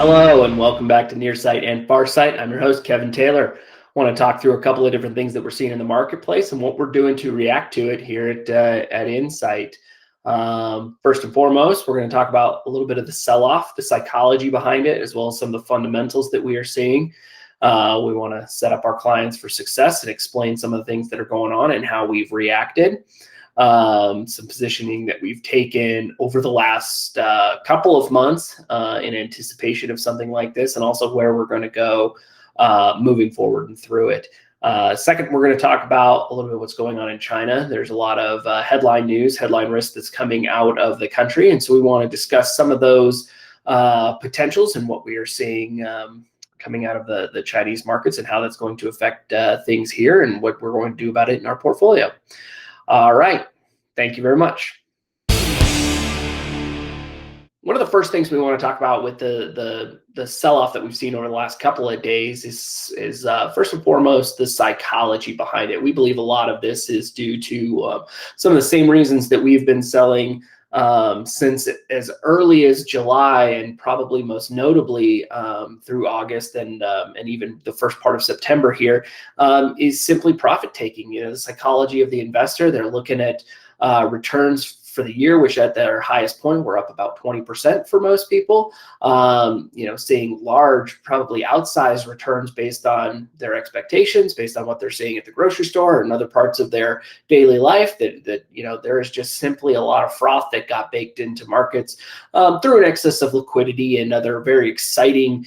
Hello and welcome back to Nearsight and Farsight. I'm your host, Kevin Taylor. I want to talk through a couple of different things that we're seeing in the marketplace and what we're doing to react to it here at Insight. First and foremost, we're going to talk about a little bit of the sell-off, the psychology behind it, as well as some of the fundamentals that we are seeing. We want to set up our clients for success and explain some of the things that are going on and how we've reacted. Some positioning that we've taken over the last couple of months in anticipation of something like this, and also where we're going to go moving forward and through it. Second, we're going to talk about a little bit what's going on in China. There's a lot of headline news, headline risk that's coming out of the country, and so we want to discuss some of those potentials and what we are seeing coming out of the Chinese markets and how that's going to affect things here and what we're going to do about it in our portfolio. All right. Thank you very much. One of the first things we want to talk about with the sell-off that we've seen over the last couple of days is first and foremost the psychology behind it. We believe a lot of this is due to some of the same reasons that we've been selling since as early as July, and probably most notably through August and even the first part of September here, is simply profit taking. You know, the psychology of the investor. They're looking at returns for the year, which at their highest point were up about 20% for most people. Seeing large, probably outsized returns based on their expectations, based on what they're seeing at the grocery store and other parts of their daily life. That there is just simply a lot of froth that got baked into markets through an excess of liquidity and other very exciting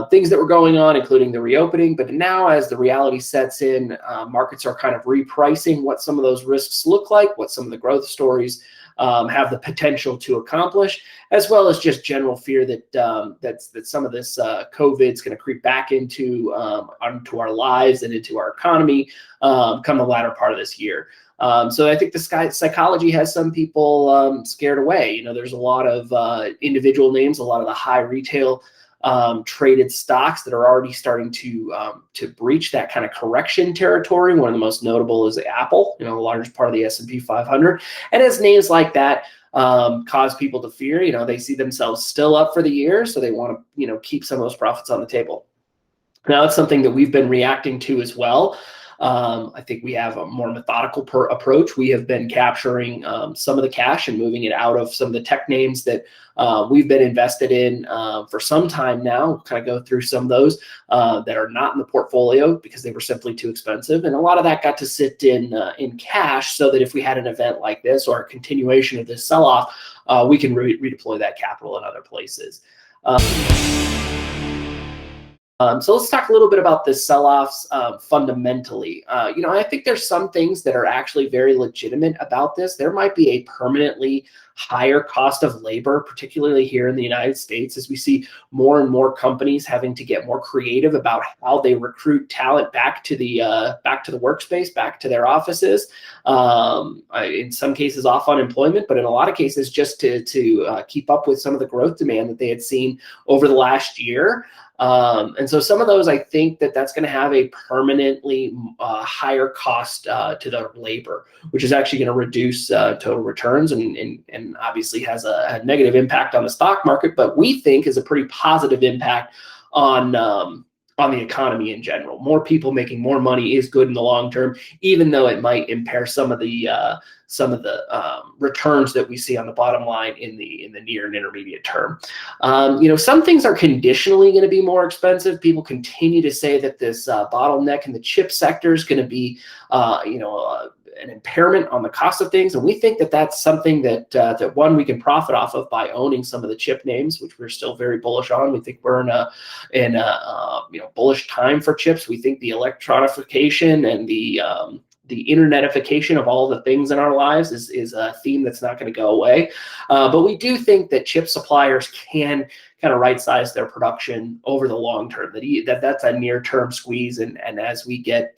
things that were going on, including the reopening. But now, as the reality sets in, markets are kind of repricing what some of those risks look like, what some of the growth stories have the potential to accomplish, as well as just general fear that that some of this COVID is going to creep back into our lives and into our economy come the latter part of this year. So I think the psychology has some people scared away. There's a lot of individual names, a lot of the high retail traded stocks that are already starting to breach that kind of correction territory. One of the most notable is Apple, the largest part of the S&P 500. And as names like that cause people to fear, they see themselves still up for the year, so they want to keep some of those profits on the table. Now, it's something that we've been reacting to as well. I think we have a more methodical approach. We have been capturing some of the cash and moving it out of some of the tech names that we've been invested in for some time now. We'll kind of go through some of those that are not in the portfolio because they were simply too expensive. And a lot of that got to sit in cash, so that if we had an event like this or a continuation of this sell-off, we can redeploy that capital in other places. So let's talk a little bit about the sell-offs fundamentally. I think there's some things that are actually very legitimate about this. There might be a permanently higher cost of labor, particularly here in the United States, as we see more and more companies having to get more creative about how they recruit talent back to the workspace, back to their offices. In some cases, off unemployment, but in a lot of cases, just to keep up with some of the growth demand that they had seen over the last year. And so some of those, I think that's going to have a permanently higher cost to the labor, which is actually going to reduce total returns and obviously has a negative impact on the stock market, but we think is a pretty positive impact on the economy in general. More people making more money is good in the long term, even though it might impair some of the returns that we see on the bottom line in the near and intermediate term. Some things are conditionally going to be more expensive. People continue to say that this bottleneck in the chip sector is going to be, an impairment on the cost of things, and we think that that's something that one, we can profit off of by owning some of the chip names, which we're still very bullish on. We think we're in a bullish time for chips. We think the electronification and the internetification of all the things in our lives is a theme that's not going to go away. But we do think that chip suppliers can kind of right-size their production over the long term. That's a near-term squeeze, and as we get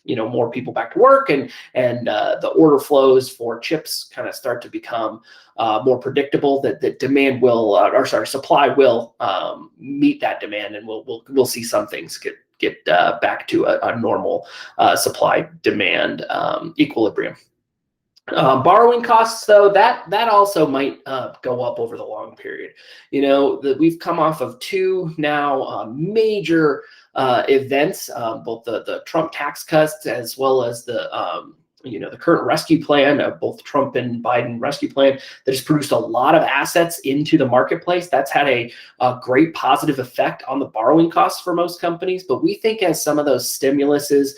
more people back to work and the order flows for chips kind of start to become more predictable, that demand will, supply will meet that demand, and we'll see some things get back to a normal supply demand equilibrium. Borrowing costs, though, that also might go up over the long period. We've come off of two now major events, both the Trump tax cuts as well as the current rescue plan, both Trump and Biden rescue plan, that has produced a lot of assets into the marketplace. That's had a great positive effect on the borrowing costs for most companies. But we think as some of those stimuluses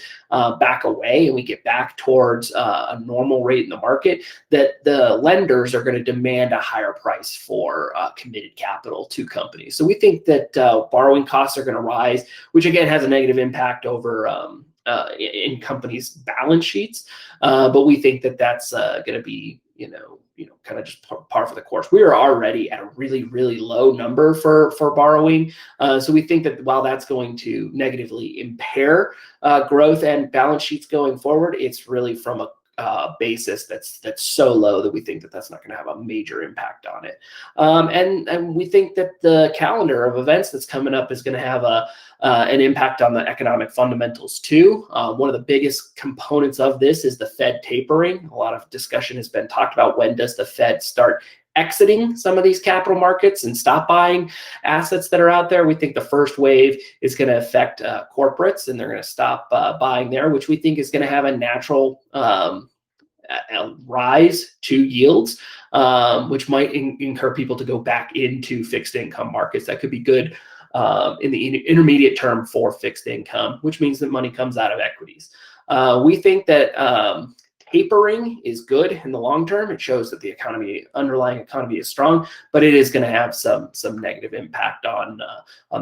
back away and we get back towards a normal rate in the market, that the lenders are going to demand a higher price for committed capital to companies. So we think that borrowing costs are going to rise, which again has a negative impact over in companies' balance sheets, but we think that that's going to be, kind of just par for the course. We are already at a really, really low number for borrowing, so we think that while that's going to negatively impair growth and balance sheets going forward, it's really from a basis that's so low that we think that that's not going to have a major impact on it. And we think that the calendar of events that's coming up is going to have an impact on the economic fundamentals too. One of the biggest components of this is the Fed tapering. A lot of discussion has been talked about when does the Fed start exiting some of these capital markets and stop buying assets that are out there. We think the first wave is going to affect corporates, and they're going to stop buying there, which we think is going to have a natural rise to yields, which might incur people to go back into fixed income markets. That could be good in the intermediate term for fixed income, which means that money comes out of equities. We think that tapering is good in the long term. It shows that the underlying economy is strong, but it is going to have some negative impact on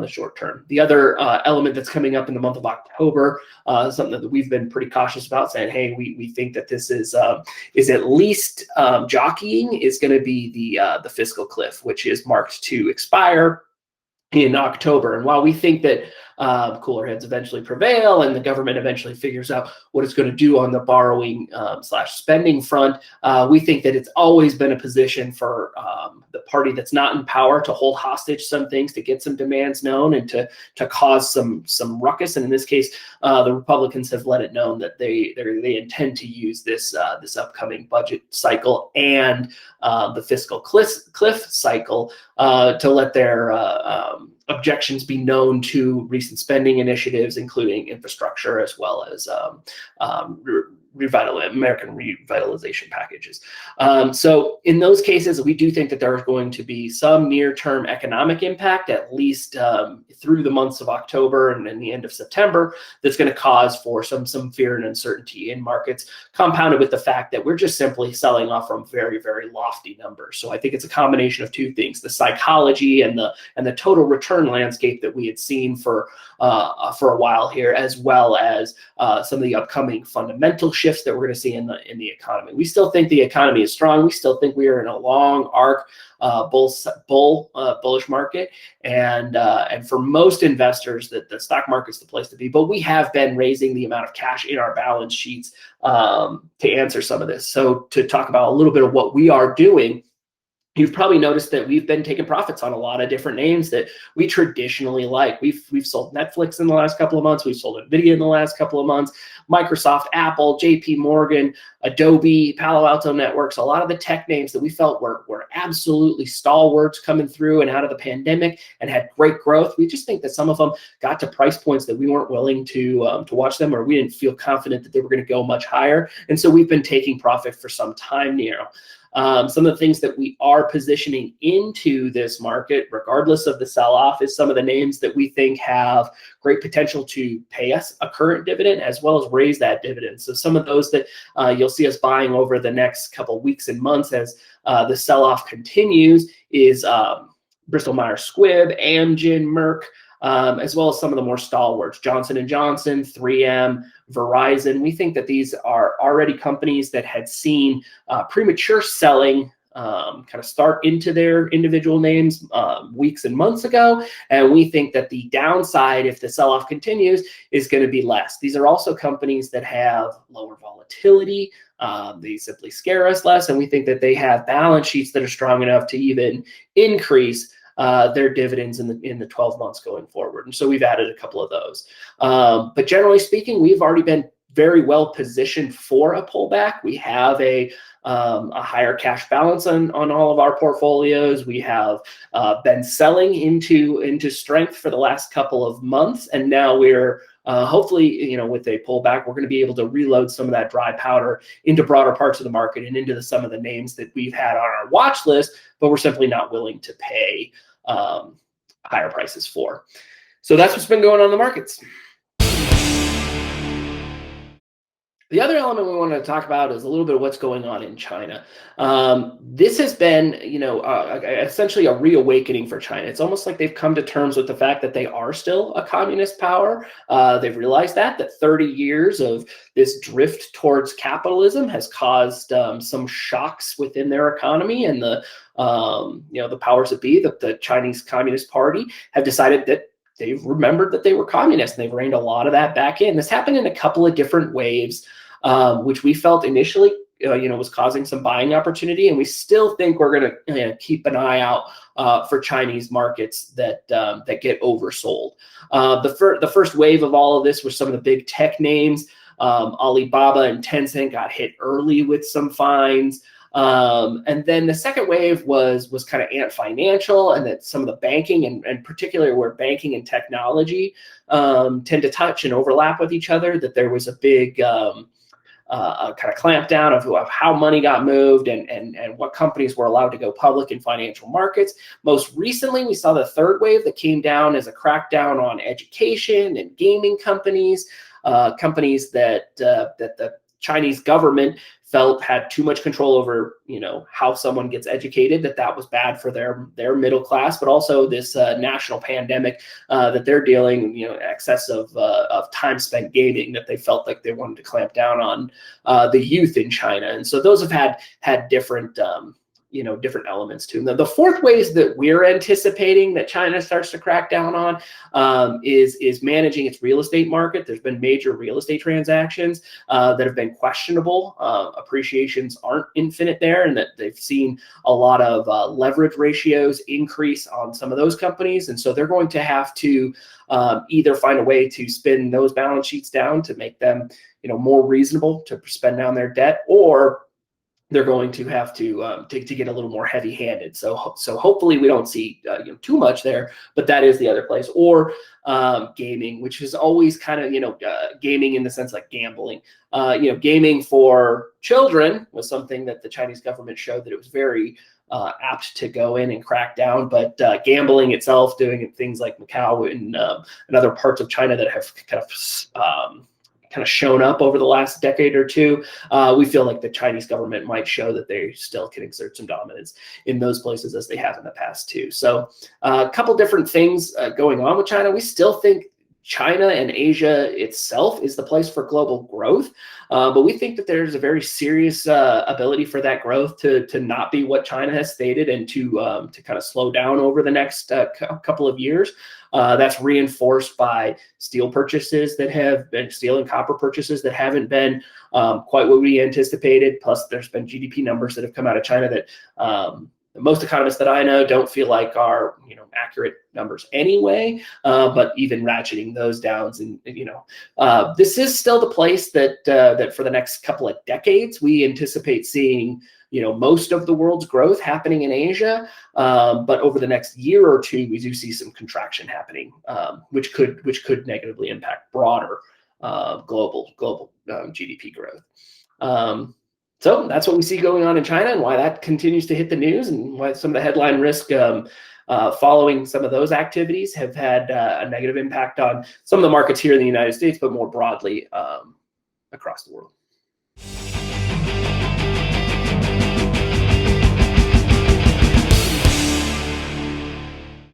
the short term. The other element that's coming up in the month of October, something that we've been pretty cautious about, saying, hey, we think that this is at least jockeying, is going to be the fiscal cliff, which is marked to expire in October. And while we think that cooler heads eventually prevail and the government eventually figures out what it's going to do on the borrowing / spending front, we think that it's always been a position for the party that's not in power to hold hostage some things, to get some demands known, and to cause some ruckus. And in this case, the Republicans have let it known that they intend to use this upcoming budget cycle and the fiscal cliff cycle to let their objections be known to recent spending initiatives, including infrastructure, as well as American revitalization packages. So in those cases, we do think that there is going to be some near-term economic impact, at least through the months of October and then the end of September, that's going to cause for some fear and uncertainty in markets, compounded with the fact that we're just simply selling off from very, very lofty numbers. So I think it's a combination of two things: the psychology and the total return landscape that we had seen for a while here, as well as some of the upcoming fundamental shifts that we're going to see in the economy. We still think the economy is strong. We still think we are in a long arc bullish market, and for most investors, that the stock market's the place to be. But we have been raising the amount of cash in our balance sheets to answer some of this. So to talk about a little bit of what we are doing, you've probably noticed that we've been taking profits on a lot of different names that we traditionally like. We've sold Netflix in the last couple of months. We've sold Nvidia in the last couple of months, Microsoft, Apple, JP Morgan, Adobe, Palo Alto Networks, a lot of the tech names that we felt were absolutely stalwarts coming through and out of the pandemic and had great growth. We just think that some of them got to price points that we weren't willing to watch them, or we didn't feel confident that they were going to go much higher. And so we've been taking profit for some time now. Some of the things that we are positioning into this market, regardless of the sell-off, is some of the names that we think have great potential to pay us a current dividend as well as raise that dividend. So some of those that you'll see us buying over the next couple of weeks and months as the sell-off continues is Bristol-Meyers Squibb, Amgen, Merck, as well as some of the more stalwarts, Johnson & Johnson, 3M, Verizon. We think that these are already companies that had seen premature selling kind of start into their individual names weeks and months ago. And we think that the downside, if the sell-off continues, is going to be less. These are also companies that have lower volatility. They simply scare us less. And we think that they have balance sheets that are strong enough to even increase their dividends in the 12 months going forward. And so we've added a couple of those. But generally speaking, we've already been very well positioned for a pullback. We have a higher cash balance on all of our portfolios. We have been selling into strength for the last couple of months, and now we're hopefully, with a pullback, we're going to be able to reload some of that dry powder into broader parts of the market and into some of the names that we've had on our watch list, but we're simply not willing to pay higher prices for. So that's what's been going on in the markets. The other element we wanted to talk about is a little bit of what's going on in China. This has been, essentially a reawakening for China. It's almost like they've come to terms with the fact that they are still a communist power. They've realized that 30 years of this drift towards capitalism has caused some shocks within their economy, and the powers that be, the Chinese Communist Party, have decided that they've remembered that they were communists, and they've reined a lot of that back in. This happened in a couple of different waves, which we felt initially, was causing some buying opportunity, and we still think we're going to keep an eye out for Chinese markets that get oversold. The first wave of all of this was some of the big tech names. Alibaba and Tencent got hit early with some fines. And then the second wave was kind of Ant Financial, and that some of the banking and particularly where banking and technology tend to touch and overlap with each other, that there was a big kind of clampdown of how money got moved and what companies were allowed to go public in financial markets. Most recently, we saw the third wave that came down as a crackdown on education and gaming companies, companies that the Chinese government felt had too much control over, how someone gets educated, that was bad for their middle class, but also this national pandemic that they're dealing, excess of time spent gaming, that they felt like they wanted to clamp down on the youth in China. And so those have had different different elements to them. The fourth ways that we're anticipating that China starts to crack down on is managing its real estate market. There's been major real estate transactions that have been questionable. Appreciations aren't infinite there, and that they've seen a lot of leverage ratios increase on some of those companies. And so they're going to have to either find a way to spin those balance sheets down to make them, more reasonable to spend down their debt, or they're going to have to get a little more heavy-handed. So hopefully we don't see too much there, but that is the other place. Or gaming, which is always kind of gaming in the sense like gambling. Gaming for children was something that the Chinese government showed that it was very apt to go in and crack down, but gambling itself, doing things like Macau and other parts of China that have kind of shown up over the last decade or two, we feel like the Chinese government might show that they still can exert some dominance in those places as they have in the past too. So a couple different things going on with China. We still think China and Asia itself is the place for global growth, but we think that there's a very serious ability for that growth to not be what China has stated, and to kind of slow down over the next couple of years. That's reinforced by steel purchases that have been steel and copper purchases that haven't been quite what we anticipated. Plus, there's been GDP numbers that have come out of China that most economists that I know don't feel like are accurate numbers anyway. But even ratcheting those down, and this is still the place that for the next couple of decades we anticipate seeing most of the world's growth happening in Asia, but over the next year or two, we do see some contraction happening, which could negatively impact broader global GDP growth. So that's what we see going on in China, and why that continues to hit the news, and why some of the headline risk following some of those activities have had a negative impact on some of the markets here in the United States, but more broadly across the world.